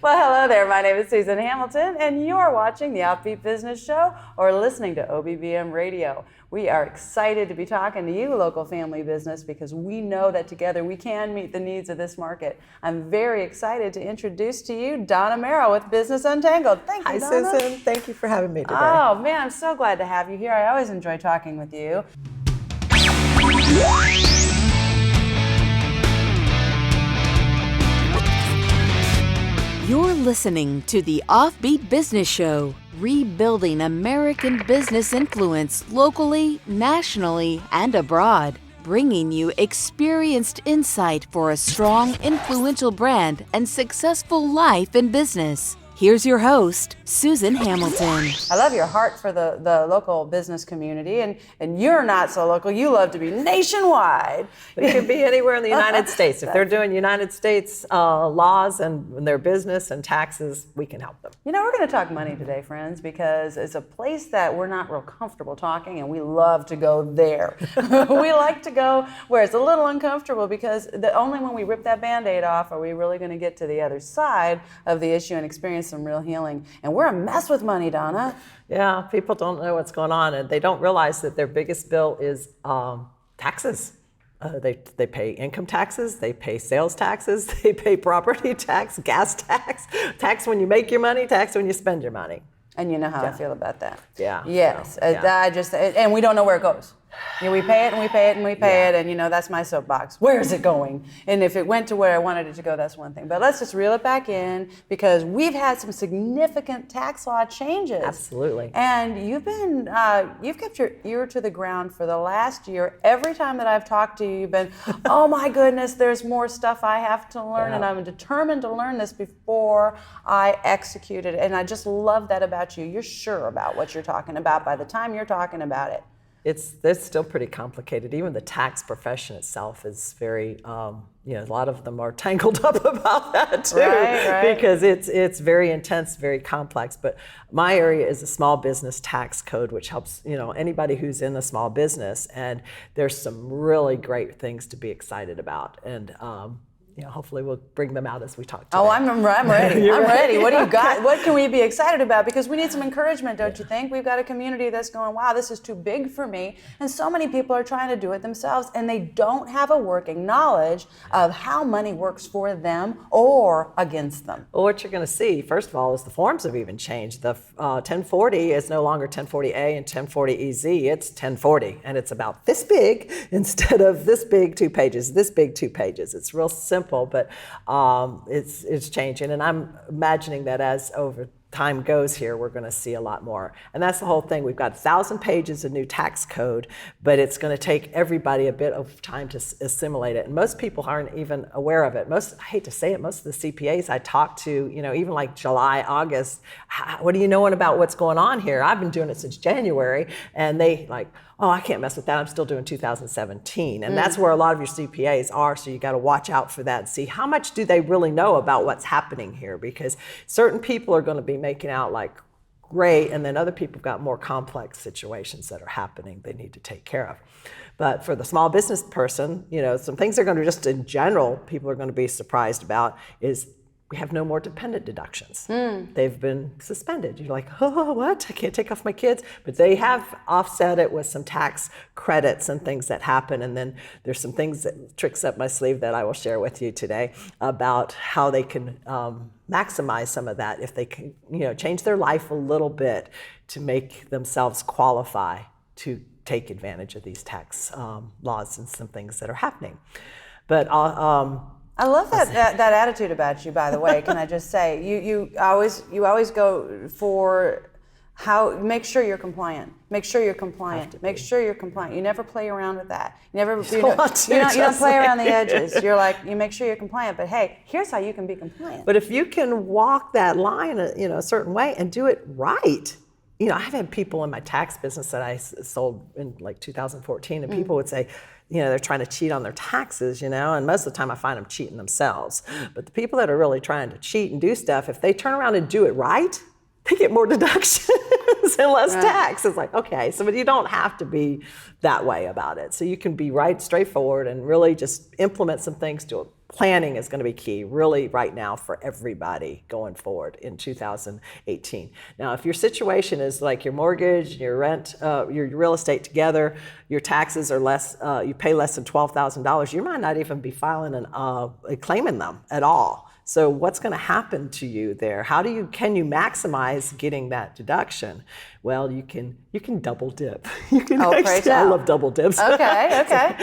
Well, hello there. My name is Susan Hamilton, and you're watching the OffBeat Business Show or listening to OBBM Radio. We are excited to be talking to you, local family business, because we know that together we can meet the needs of this market. I'm very excited to introduce to you Donna Merrill with Business Untangled. Thank you, Donna. Hi, Susan. Thank you for having me today. Oh, man, I'm so glad to have you here. I always enjoy talking with you. You're listening to the OffBeat Business Show, rebuilding American business influence locally, nationally, and abroad, bringing you experienced insight for a strong, influential brand and successful life in business. Here's your host, Susan Hamilton. I love your heart for the local business community, and you're not so local. You love to be nationwide. It could be anywhere in the United States. If they're doing United States laws and their business and taxes, we can help them. You know, we're going to talk money today, friends, because it's a place that we're not real comfortable talking, and we love to go there. We like to go where it's a little uncomfortable, because only when we rip that Band-Aid off are we really going to get to the other side of the issue and experience some real healing. And we're a mess with money, Donna. Yeah, people don't know what's going on, and they don't realize that their biggest bill is taxes. They pay income taxes, they pay sales taxes, they pay property tax, gas tax, tax when you make your money, tax when you spend your money. And you know how I feel about that. Yeah. Yes. So, yeah. And we don't know where it goes. You know, we pay it and we pay it and we pay it, and you know, that's my soapbox. Where is it going? And if it went to where I wanted it to go, that's one thing. But let's just reel it back in, because we've had some significant tax law changes. Absolutely. And you've kept your ear to the ground for the last year. Every time that I've talked to you, you've been, oh my goodness, there's more stuff I have to learn, and I'm determined to learn this before I execute it. And I just love that about you. You're sure about what you're talking about by the time you're talking about it. It's still pretty complicated. Even the tax profession itself is very, a lot of them are tangled up about that too, right. Because it's very intense, very complex. But my area is a small business tax code, which helps anybody who's in a small business. And there's some really great things to be excited about. And hopefully we'll bring them out as we talk today. Oh, I'm ready. I'm ready. What do you got? What can we be excited about? Because we need some encouragement, don't you think? We've got a community that's going, wow, this is too big for me. And so many people are trying to do it themselves, and they don't have a working knowledge of how money works for them or against them. Well, what you're going to see, first of all, is the forms have even changed. The 1040 is no longer 1040A and 1040EZ. It's 1040, and it's about this big instead of this big 2 pages, this big 2 pages. It's real simple. But it's changing, and I'm imagining that as over time goes here, we're going to see a lot more. And that's the whole thing. We've got 1,000 pages of new tax code, but it's going to take everybody a bit of time to assimilate it. And most people aren't even aware of it. I hate to say it, most of the CPAs I talk to, even like July, August, what are you knowing about what's going on here? I've been doing it since January, and they like, oh, I can't mess with that. I'm still doing 2017. And that's where a lot of your CPAs are. So you got to watch out for that and see how much do they really know about what's happening here, because certain people are going to be making out like great, and then other people have got more complex situations that are happening they need to take care of. But for the small business person, some things are going to just in general, people are going to be surprised about is we have no more dependent deductions. They've been suspended. You're like, oh, what? I can't take off my kids. But they have offset it with some tax credits and things that happen. And then there's some tricks up my sleeve that I will share with you today about how they can maximize some of that if they can, change their life a little bit to make themselves qualify to take advantage of these tax laws and some things that are happening. But I love that attitude about you, by the way. Can I just say, you always go for make sure you're compliant. Make sure you're compliant. Make sure you're compliant. You never play around with that. You don't play around the edges. You're like, you make sure you're compliant, but hey, here's how you can be compliant. But if you can walk that line, a certain way and do it right. I've had people in my tax business that I sold in like 2014, and people would say, they're trying to cheat on their taxes, and most of the time I find them cheating themselves. But the people that are really trying to cheat and do stuff, if they turn around and do it right, they get more deductions and less tax. It's like, okay, so but you don't have to be that way about it. So you can be straightforward and really just implement some things to it. Planning is going to be key really right now for everybody going forward in 2018. Now, if your situation is like your mortgage, your rent, your real estate together, your taxes are less, you pay less than $12,000, you might not even be filing claiming them at all. So what's going to happen to you there? Can you maximize getting that deduction? Well, you can double dip. You can I love double dips. Okay.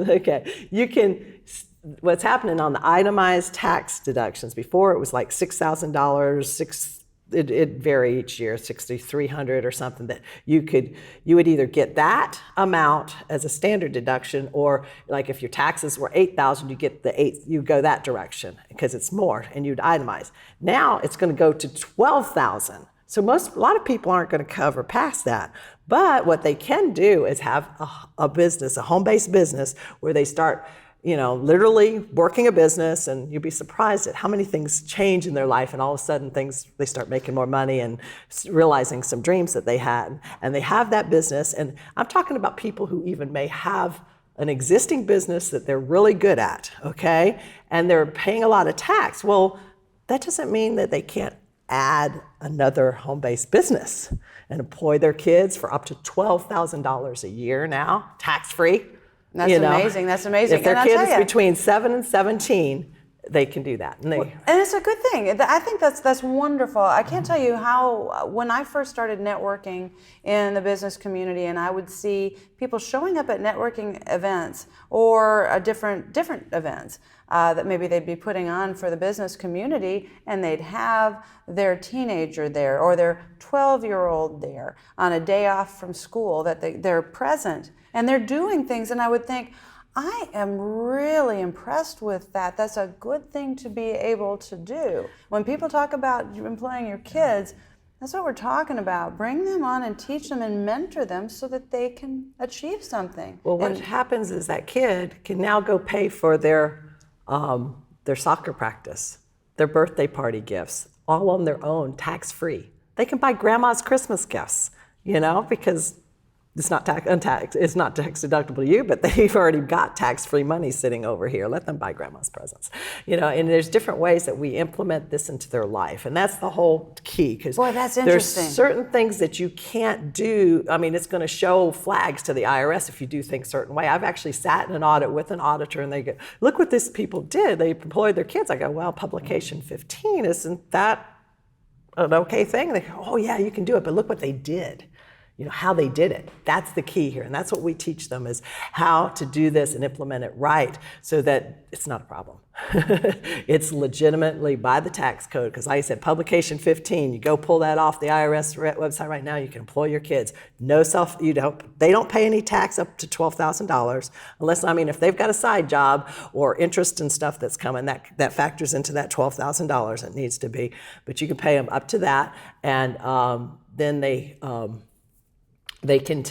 Okay. You can. What's happening on the itemized tax deductions? Before it was like $6,000, it varied each year, $6,300 or something. That you would either get that amount as a standard deduction, or like if your taxes were $8,000, you go that direction because it's more, and you'd itemize. Now it's going to go to $12,000. So a lot of people aren't going to cover past that. But what they can do is have a business, a home-based business, where they start literally working a business, and you'd be surprised at how many things change in their life, and all of a sudden they start making more money and realizing some dreams that they had, and they have that business. And I'm talking about people who even may have an existing business that they're really good at, okay? And they're paying a lot of tax. Well, that doesn't mean that they can't add another home-based business and employ their kids for up to $12,000 a year now, tax-free. That's amazing. That's amazing. If their kid is between 7 and 17, they can do that. And it's a good thing. I think that's wonderful. I can't tell you how, when I first started networking in the business community, and I would see people showing up at networking events or different events that maybe they'd be putting on for the business community, and they'd have their teenager there or their 12-year-old there on a day off from school, that they're present and they're doing things, and I would think, I am really impressed with that. That's a good thing to be able to do. When people talk about employing your kids, that's what we're talking about. Bring them on and teach them and mentor them so that they can achieve something. Well, what happens is that kid can now go pay for their soccer practice, their birthday party gifts, all on their own, tax-free. They can buy grandma's Christmas gifts, because it's not tax deductible to you, but they've already got tax-free money sitting over here. Let them buy grandma's presents. And there's different ways that we implement this into their life. And that's the whole key. Because that's interesting. There's certain things that you can't do. I mean, it's going to show flags to the IRS if you do things a certain way. I've actually sat in an audit with an auditor, and they go, look what these people did. They employed their kids. I go, well, publication 15, isn't that an okay thing? They go, oh yeah, you can do it, but look what they did. How they did it. That's the key here. And that's what we teach them, is how to do this and implement it right so that it's not a problem. It's legitimately by the tax code. Because like I said, publication 15, you go pull that off the IRS website right now, you can employ your kids. They don't pay any tax up to $12,000 unless, if they've got a side job or interest and stuff that's coming, that factors into that $12,000 it needs to be. But you can pay them up to that, and then they can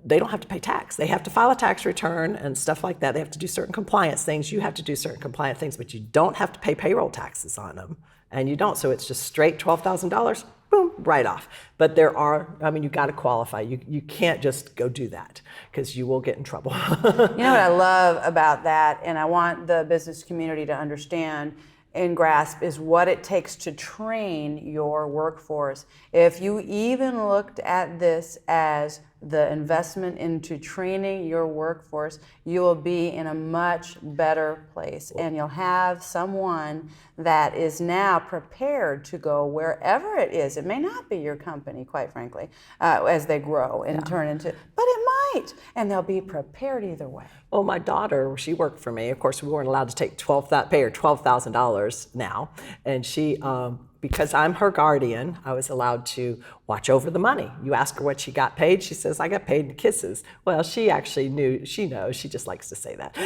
they don't have to pay tax. They have to file a tax return and stuff like that. They have to do certain compliance things. You have to do certain compliant things, but you don't have to pay payroll taxes on them. And you don't. So it's just straight $12,000, boom, right off. But there are, you got to qualify. You can't just go do that because you will get in trouble. What I love about that, and I want the business community to understand and grasp, is what it takes to train your workforce. If you even looked at this as the investment into training your workforce, you will be in a much better place, and you'll have someone that is now prepared to go wherever it is. It may not be your company, quite frankly, as they grow and turn into, but it might, and they'll be prepared either way. Well, my daughter, she worked for me. Of course, we weren't allowed to pay her $12,000 now, and she, because I'm her guardian, I was allowed to watch over the money. You ask her what she got paid, she says, I got paid in kisses. Well, she actually she knows, she just likes to say that.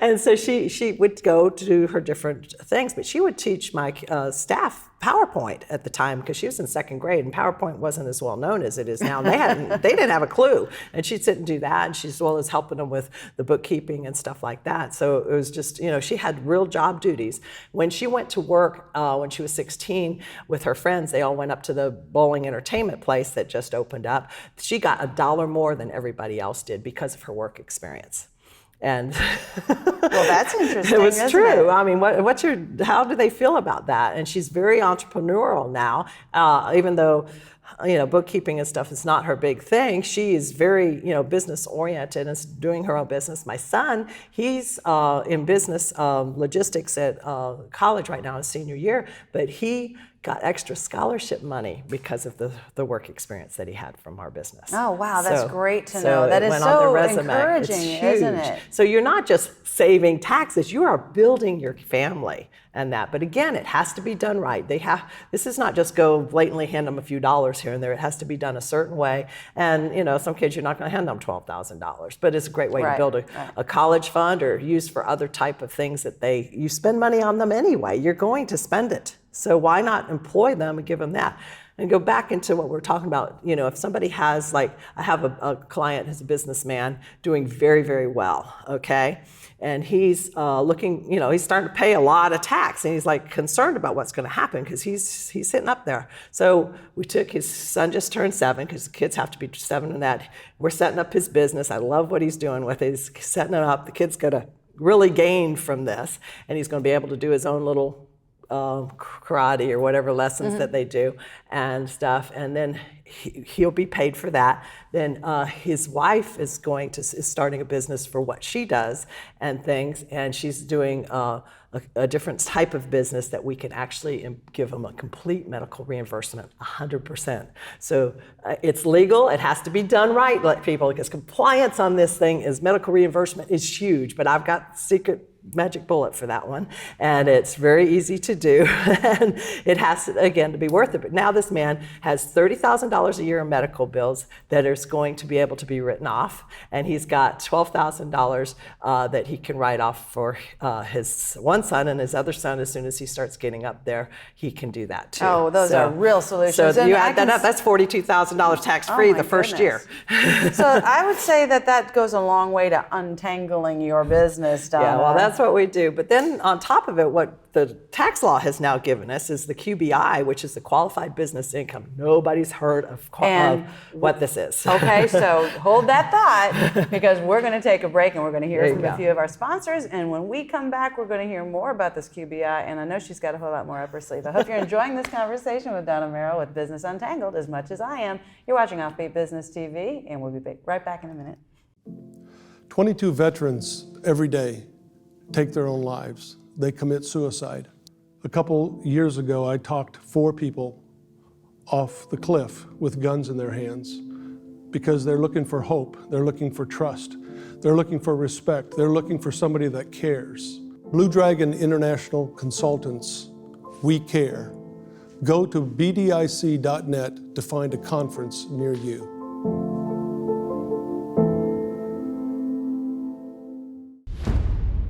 And so she would go to her different things, but she would teach my staff PowerPoint at the time, because she was in second grade and PowerPoint wasn't as well known as it is now. And they didn't have a clue. And she'd sit and do that, and she's as well as helping them with the bookkeeping and stuff like that. So it was just, she had real job duties. When she went to work, when she was 16 with her friends. They all went up to the bowling entertainment place that just opened up. She got $1 more than everybody else did because of her work experience. And well, that's interesting. It was isn't true. it? I mean, how do they feel about that? And she's very entrepreneurial now, even though, bookkeeping and stuff is not her big thing. She is very, business oriented and is doing her own business. My son, he's in business logistics at college right now, his senior year, but he got extra scholarship money because of the work experience that he had from our business. Oh, wow, that's great to so know. That it is went on so their resume. encouraging, It's huge. isn't it? So you're not just saving taxes, you are building your family and that. But again, it has to be done right. This is not just go blatantly hand them a few dollars here and there. It has to be done a certain way. And some kids you're not going to hand them $12,000, but it's a great way to build a college fund or use for other type of things that you spend money on them anyway. You're going to spend it. So why not employ them and give them that? And go back into what we're talking about. If somebody has, I have a client who's a businessman doing very, very well, okay? And he's looking, he's starting to pay a lot of tax, and he's concerned about what's going to happen because he's sitting up there. So we took his son just turned 7 because the kids have to be 7 and that. We're setting up his business. I love what he's doing with it. He's setting it up. The kid's going to really gain from this, and he's going to be able to do his own little karate or whatever lessons that they do and stuff, and then he'll be paid for that. Then his wife is starting a business for what she does and things, and she's doing a different type of business that we can actually give them a complete medical reimbursement, 100%. So it's legal, it has to be done right, people, because compliance on this thing is medical reimbursement is huge, but I've got secret magic bullet for that one, and it's very easy to do, and it has to, again, to be worth it. But now this man has $30,000 a year in medical bills that is going to be able to be written off, and he's got $12,000 that he can write off for his one son, and his other son, as soon as he starts getting up there, he can do that too. Oh, those are real solutions. So you add that up, that's $42,000 tax-free the first year. So I would say that goes a long way to untangling your business, Donna. Yeah, well, that's what we do. But then on top of it, what the tax law has now given us is the QBI, which is the qualified business income. Nobody's heard of what this is. Okay, so hold that thought, because we're going to take a break and we're going to hear from a few of our sponsors. And when we come back, we're going to hear more about this QBI. And I know she's got a whole lot more up her sleeve. I hope you're enjoying this conversation with Donna Merrill with Business Untangled as much as I am. You're watching OffBeat Business TV, and we'll be right back in a minute. 22 veterans every day take their own lives. They commit suicide. A couple years ago, I talked 4 people off the cliff with guns in their hands because they're looking for hope, they're looking for trust, they're looking for respect, they're looking for somebody that cares. Blue Dragon International Consultants, we care. Go to bdic.net to find a conference near you.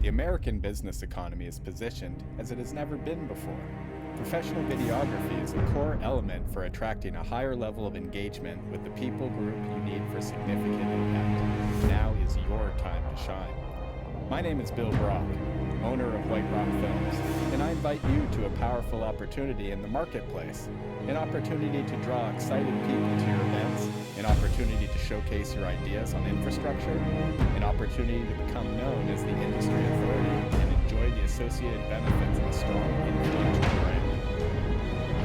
The American business economy is positioned as it has never been before. Professional videography is a core element for attracting a higher level of engagement with the people group you need for significant impact. Now is your time to shine. My name is Bill Brock, owner of White Rock Films, and I invite you to a powerful opportunity in the marketplace, an opportunity to draw excited people to your events, an opportunity to showcase your ideas on infrastructure, an opportunity to become known as the industry authority and enjoy the associated benefits of a strong influential brand.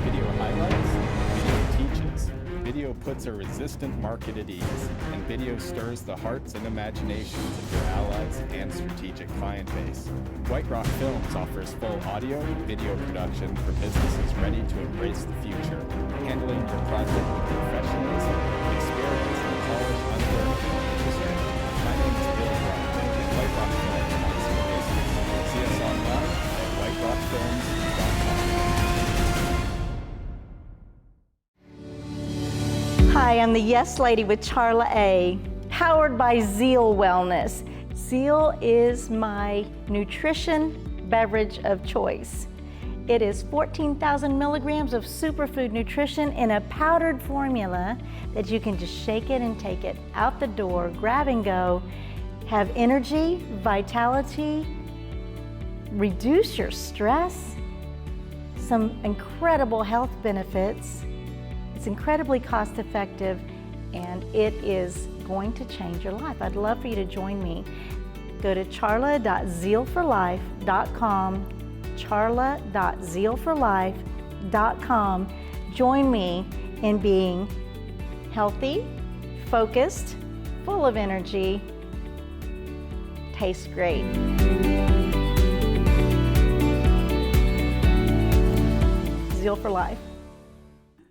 Video highlights, video teaches. Video puts a resistant market at ease, and video stirs the hearts and imaginations of your allies and strategic client base. White Rock Films offers full audio, video production for businesses ready to embrace the future, handling your project with professionalism, experience, and polished unlearned industry. My name is Bill Brock, and White Rock Films wants your business. See us online at whiterockfilms.com. Hi, I'm the Yes Lady with Charla A, powered by Zeal Wellness. Zeal is my nutrition beverage of choice. It is 14,000 milligrams of superfood nutrition in a powdered formula that you can just shake it and take it out the door, grab and go, have energy, vitality, reduce your stress, some incredible health benefits. It's incredibly cost effective, and it is going to change your life. I'd love for you to join me. Go to charla.zealforlife.com, charla.zealforlife.com. Join me in being healthy, focused, full of energy, tastes great. Zeal for Life.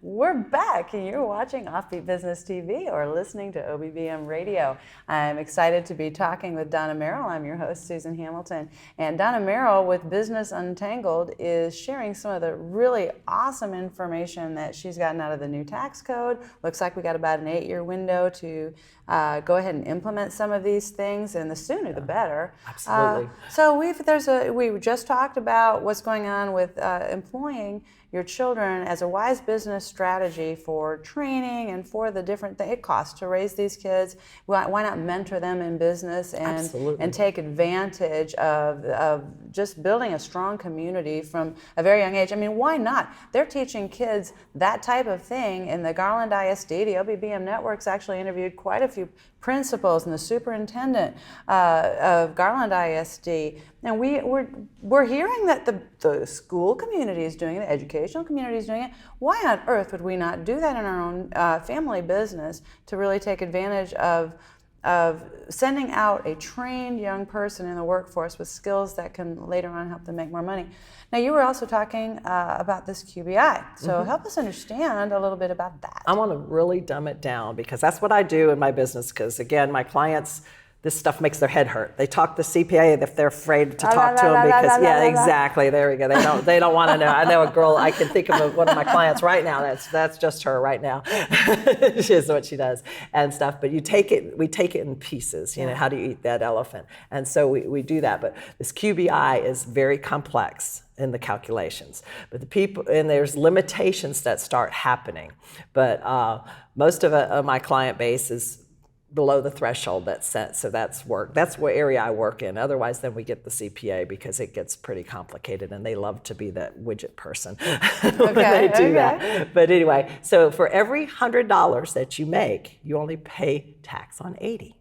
We're back, and you're watching OffBeat Business TV or listening to OBBM Radio. I'm excited to be talking with Donna Merrill. I'm your host, Susan Hamilton. And Donna Merrill with Business Untangled is sharing some of the really awesome information that she's gotten out of the new tax code. Looks like we got about an 8-year window to go ahead and implement some of these things, and the sooner the better. Absolutely. So we just talked about what's going on with employing your children as a wise business strategy for training and for the different things it costs to raise these kids. Why not mentor them in business and take advantage of just building a strong community from a very young age? I mean, why not? They're teaching kids that type of thing in the Garland ISD. The OBBM network's actually interviewed quite a few principals and the superintendent of Garland ISD. And we're hearing that the school community is doing it, the educational community is doing it. Why on earth would we not do that in our own family business to really take advantage of sending out a trained young person in the workforce with skills that can later on help them make more money? Now, you were also talking about this QBI, so help us understand a little bit about that. I want to really dumb it down because that's what I do in my business, because again, my clients, this stuff makes their head hurt. They talk to CPA if they're afraid to talk to them because, exactly, there we go. They don't want to know. I know a girl, I can think of one of my clients right now, that's just her right now. She is what she does and stuff, but we take it in pieces, you know, how do you eat that elephant? And so we do that, but this QBI is very complex in the calculations, but and there's limitations that start happening, but most of my client base is below the threshold that's set, so that's what area I work in. Otherwise, then we get the CPA because it gets pretty complicated, and they love to be that widget person when they do that. But anyway, so for every $100 that you make, you only pay tax on 80.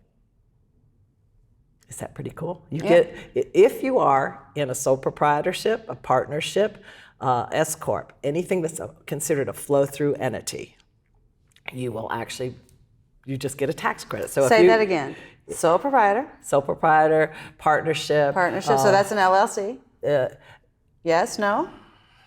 Is that pretty cool? You get, if you are in a sole proprietorship, a partnership, S Corp, anything that's considered a flow-through entity, you will actually, you just get a tax credit. So say that again. Sole proprietor, partnership. So that's an LLC. Yes, no.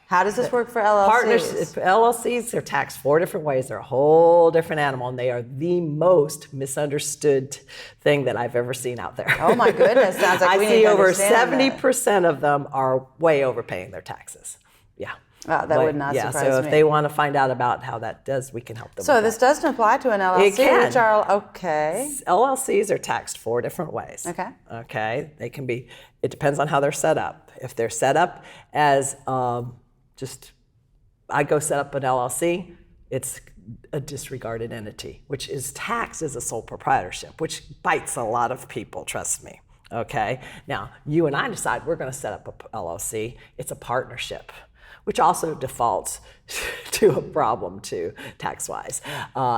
How does this work for LLCs? LLCs are taxed 4 different ways. They're a whole different animal, and they are the most misunderstood thing that I've ever seen out there. Oh my goodness, sounds like we need to understand over 70% of them are way overpaying their taxes. Yeah. That would not surprise me. So if they want to find out about how that does, we can help them. So this doesn't apply to an LLC, it can. Which are okay. LLCs are taxed 4 different ways. Okay. Okay. They can be. It depends on how they're set up. If they're set up as I go set up an LLC, it's a disregarded entity, which is taxed as a sole proprietorship, which bites a lot of people, trust me. Okay. Now, you and I decide we're going to set up a LLC. It's a partnership, which also defaults to a problem too, tax-wise,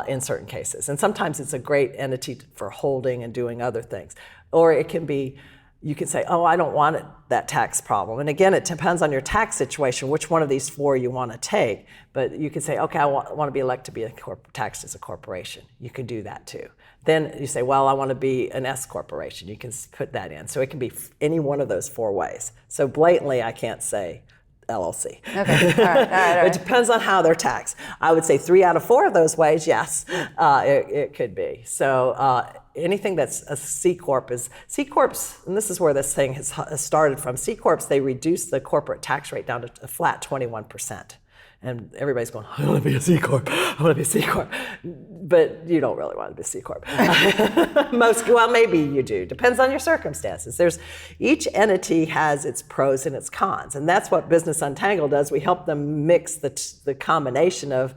in certain cases. And sometimes it's a great entity for holding and doing other things. Or it can be, you can say, oh, I don't want that tax problem. And again, it depends on your tax situation, which one of these 4 you want to take. But you can say, okay, I want to be elected to be taxed as a corporation. You can do that too. Then you say, well, I want to be an S corporation. You can put that in. So it can be any one of those 4 ways. So blatantly, I can't say LLC. Okay. All right. It depends on how they're taxed. I would say 3 out of 4 of those ways, yes, it could be. So anything that's a C Corp is, C Corps, and this is where this thing has started from, C Corps, they reduce the corporate tax rate down to a flat 21%. And everybody's going, I want to be a C Corp. I want to be a C Corp. But you don't really want to be a C Corp. Well, maybe you do. Depends on your circumstances. Each entity has its pros and its cons. And that's what Business Untangled does. We help them mix the combination of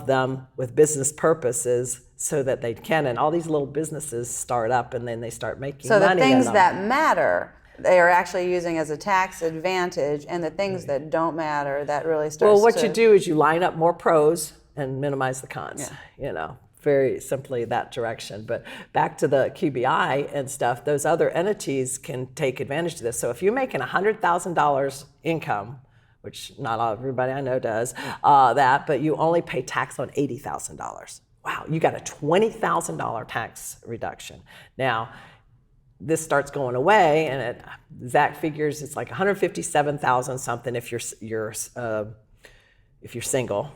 them with business purposes so that they can. And all these little businesses start up and then they start making money. So the things that matter they are actually using as a tax advantage, and the things that don't matter, that really starts Well, what to... you do is you line up more pros and minimize the cons, very simply that direction. But back to the QBI and stuff, those other entities can take advantage of this. So if you're making $100,000 income, which not everybody I know does that, but you only pay tax on $80,000. Wow, you got a $20,000 tax reduction. Now, this starts going away, and Zach figures it's like 157,000 something if you're single.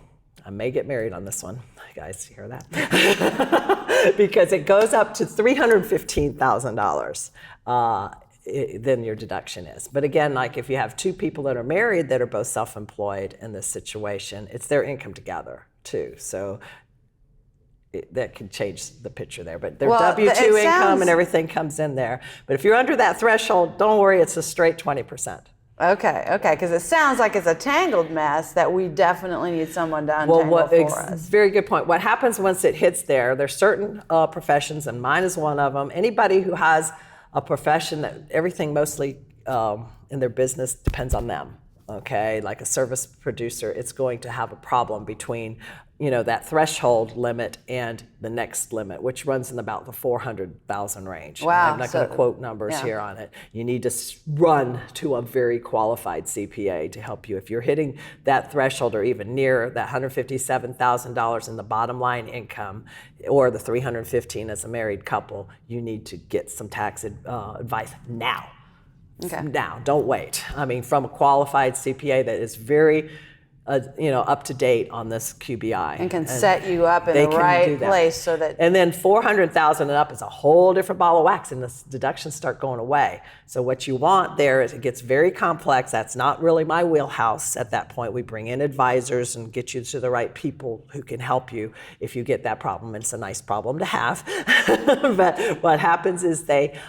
I may get married on this one, guys. You hear that? Because it goes up to $315,000. Then your deduction is. But again, like if you have two people that are married that are both self-employed in this situation, it's their income together too. So that can change the picture there. But their W-2 income and everything comes in there. But if you're under that threshold, don't worry, it's a straight 20%. Okay, because it sounds like it's a tangled mess that we definitely need someone to untangle for us. Very good point. What happens once it hits there's certain professions, and mine is one of them. Anybody who has a profession that everything mostly in their business depends on them, okay? Like a service producer, it's going to have a problem between that threshold limit and the next limit, which runs in about the 400,000 range. Wow. I'm not going to quote numbers here on it. You need to run to a very qualified CPA to help you. If you're hitting that threshold or even near that $157,000 in the bottom line income, or the $315,000 as a married couple, you need to get some tax advice now. Okay. Now, don't wait. I mean, from a qualified CPA that is very up to date on this QBI. And can set you up in the right place so that... And then 400,000 and up is a whole different ball of wax, and the deductions start going away. So what you want there is it gets very complex. That's not really my wheelhouse at that point. We bring in advisors and get you to the right people who can help you if you get that problem. And it's a nice problem to have. But what happens is they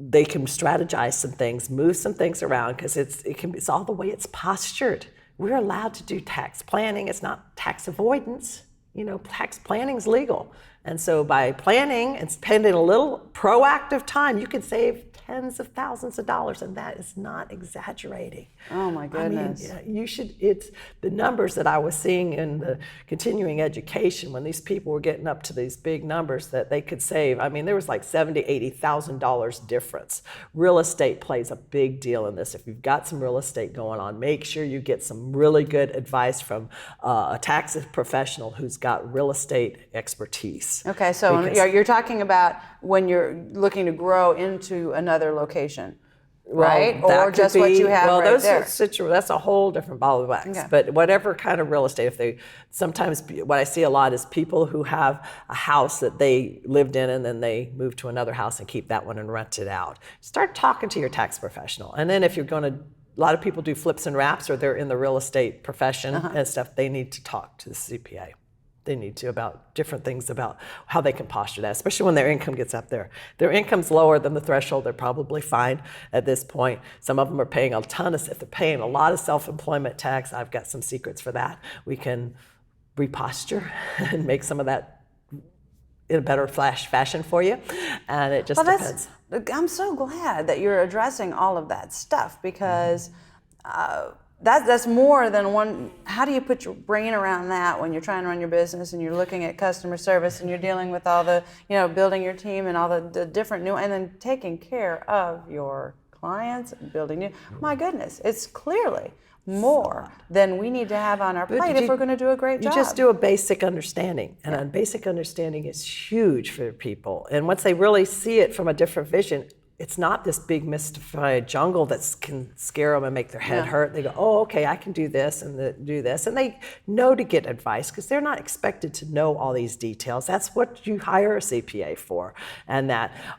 they can strategize some things, move some things around, because it's all the way it's postured. We're allowed to do tax planning. It's not tax avoidance. Tax planning is legal. And so by planning and spending a little proactive time, you can save tens of thousands of dollars, and that is not exaggerating. Oh my goodness. I mean, it's the numbers that I was seeing in the continuing education when these people were getting up to these big numbers that they could save. I mean, there was like $70,000, $80,000 difference. Real estate plays a big deal in this. If you've got some real estate going on, make sure you get some really good advice from a tax professional who's got real estate expertise. Okay, so you're talking about when you're looking to grow into another location, right? Or just what you have there? That's a whole different ball of wax. Okay. But whatever kind of real estate, sometimes what I see a lot is people who have a house that they lived in and then they move to another house and keep that one and rent it out. Start talking to your tax professional. And then if you're going to, a lot of people do flips and wraps or they're in the real estate profession and stuff, they need to talk to the CPA. They need to about different things about how they can posture that, especially when their income gets up there. Their income's lower than the threshold, they're probably fine at this point. Some of them are paying a ton if they're paying a lot of self-employment tax, I've got some secrets for that. We can reposture and make some of that in a better fashion for you, and it just depends. I'm so glad that you're addressing all of that stuff, because that's more than one. How do you put your brain around that when you're trying to run your business and you're looking at customer service and you're dealing with all the, building your team and all the different new, and then taking care of your clients and building new. My goodness, it's clearly more than we need to have on our plate if we're going to do a great job. You just do a basic understanding, and a basic understanding is huge for people. And once they really see it from a different vision, it's not this big mystified jungle that can scare them and make their head hurt. They go, oh, okay, I can do this and do this. And they know to get advice because they're not expected to know all these details. That's what you hire a CPA for,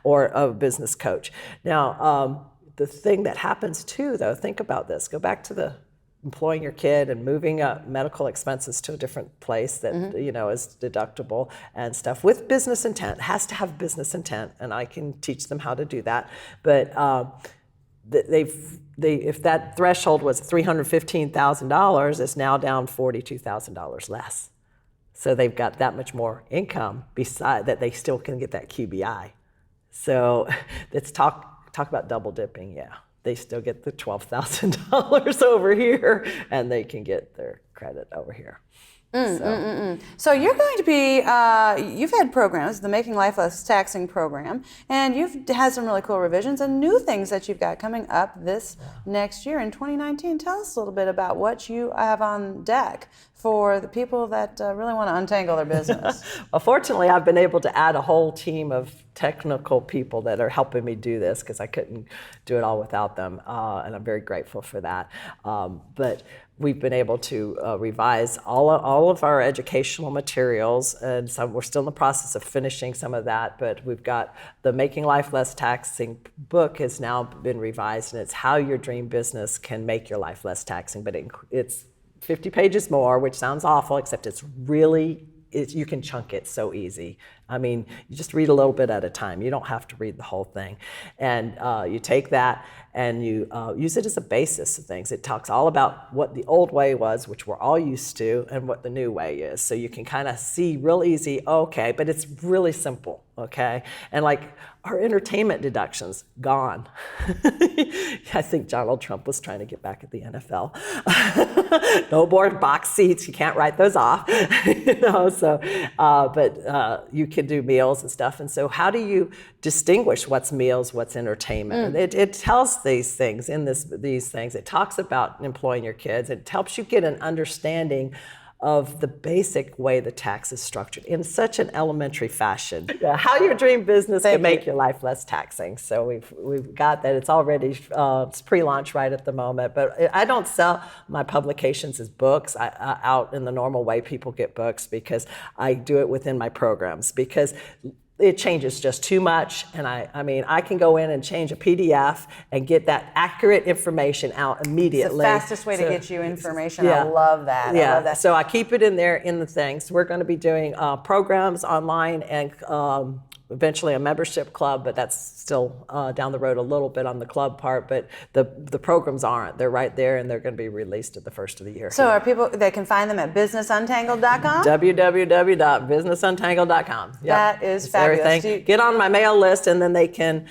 or a business coach. Now, the thing that happens too, though, think about this. Go back to the employing your kid and moving medical expenses to a different place that is deductible and stuff with business intent. It has to have business intent, and I can teach them how to do that. But if that threshold was $315,000, it's now down $42,000 less. So they've got that much more income beside that they still can get that QBI. So let's talk talk about double dipping, yeah. They still get the $12,000 over here, and they can get their credit over here. So you're going to be, you've had programs, the Making Life Less Taxing program, and you've had some really cool revisions and new things that you've got coming up this next year in 2019. Tell us a little bit about what you have on deck for the people that really want to untangle their business. Well, fortunately, I've been able to add a whole team of technical people that are helping me do this because I couldn't do it all without them, and I'm very grateful for that. But we've been able to revise all of our educational materials, and we're still in the process of finishing some of that, but we've got the Making Life Less Taxing book has now been revised, and it's how your dream business can make your life less taxing, but it's 50 pages more, which sounds awful, except it's really, you can chunk it so easy. I mean, you just read a little bit at a time. You don't have to read the whole thing. And you take that and you use it as a basis of things. It talks all about what the old way was, which we're all used to, and what the new way is. So you can kind of see real easy, okay, but it's really simple, okay? And like our entertainment deductions, gone. I think Donald Trump was trying to get back at the NFL. No more box seats, you can't write those off. But you can do meals and stuff. And so how do you distinguish what's meals, what's entertainment? It tells these things in these things. It talks about employing your kids. It helps you get an understanding of the basic way the tax is structured in such an elementary fashion. How your dream business can make your life less taxing. So we've got that. It's already it's pre-launch right at the moment. But I don't sell my publications as books out in the normal way people get books, because I do it within my programs, because it changes just too much. And I mean, I can go in and change a PDF and get that accurate information out immediately. It's the fastest way to get you information. I love that. Yeah. I love that. So I keep it in there in the things. We're going to be doing programs online and eventually a membership club, but that's still down the road a little bit on the club part. But the programs aren't. They're right there, and they're going to be released at the first of the year. So are people, they can find them at businessuntangled.com? www.businessuntangled.com. Yep. That is fabulous. Everything. Get on my mail list, and then they can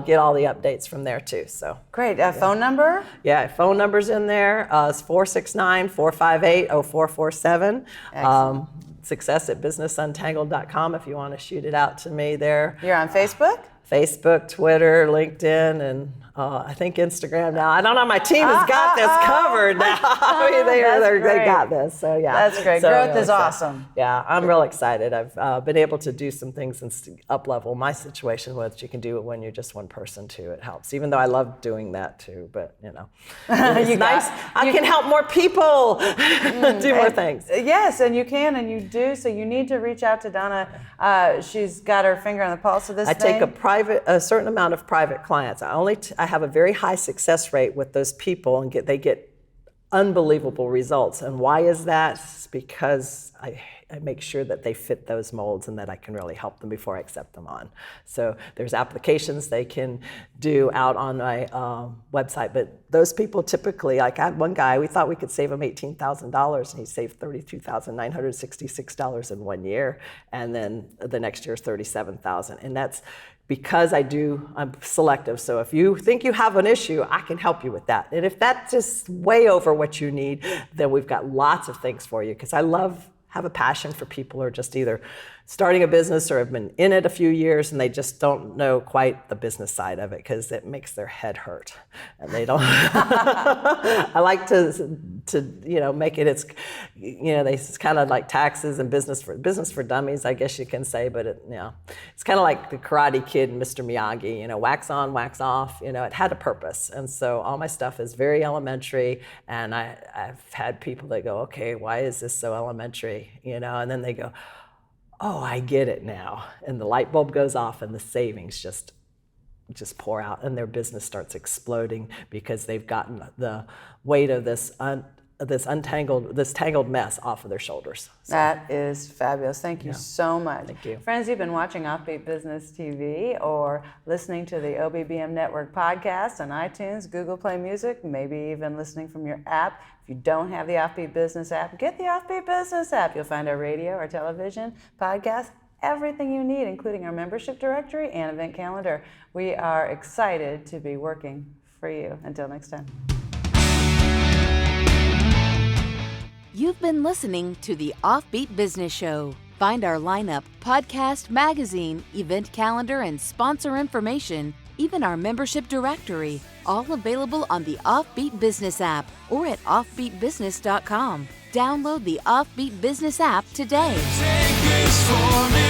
get all the updates from there too. So great. Phone number? Yeah, phone number's in there. It's 469-458-0447. Success@businessuntangled.com if you want to shoot it out to me there. You're on Facebook? Facebook, Twitter, LinkedIn, and I think Instagram now. I don't know. My team has got this covered now. I mean, they got this. So yeah, that's great. So, Growth is awesome. Yeah, I'm real excited. I've been able to do some things and up level my situation, which you can do it when you're just one person too. It helps, even though I love doing that too. But it's nice. I can help more people do more things. Yes, and you can, and you do. So you need to reach out to Donna. She's got her finger on the pulse of this thing. I take a certain amount of private clients. I have a very high success rate with those people, and they get unbelievable results. And why is that? It's because I make sure that they fit those molds and that I can really help them before I accept them on. So there's applications they can do out on my website, but those people typically, like I had one guy, we thought we could save him $18,000, and he saved $32,966 in 1 year, and then the next year is $37,000, and that's because I'm selective. So if you think you have an issue, I can help you with that. And if that's just way over what you need, then we've got lots of things for you, because I have a passion for people who are just either starting a business or have been in it a few years, and they just don't know quite the business side of it because it makes their head hurt, and they don't. I like to make it. It's it's kind of like taxes and business for dummies, I guess you can say. But it's kind of like the Karate Kid and Mr. Miyagi. Wax on, wax off. It had a purpose, and so all my stuff is very elementary. And I've had people that go, okay, why is this so elementary? And then they go, oh, I get it now. And the light bulb goes off, and the savings just pour out, and their business starts exploding because they've gotten the weight of this tangled mess off of their shoulders. So. That is fabulous. Thank you so much. Thank you. Friends, you've been watching OffBeat Business TV or listening to the OBBM Network podcast on iTunes, Google Play Music, maybe even listening from your app. If you don't have the OffBeat Business app, get the OffBeat Business app. You'll find our radio, our television, podcast everything you need, including our membership directory and event calendar. We are excited to be working for you. Until next time. You've been listening to the OffBeat Business Show. Find our lineup, podcast, magazine, event calendar, and sponsor information, even our membership directory, all available on the OffBeat Business app or at offbeatbusiness.com. Download the OffBeat Business app today. Take this for me.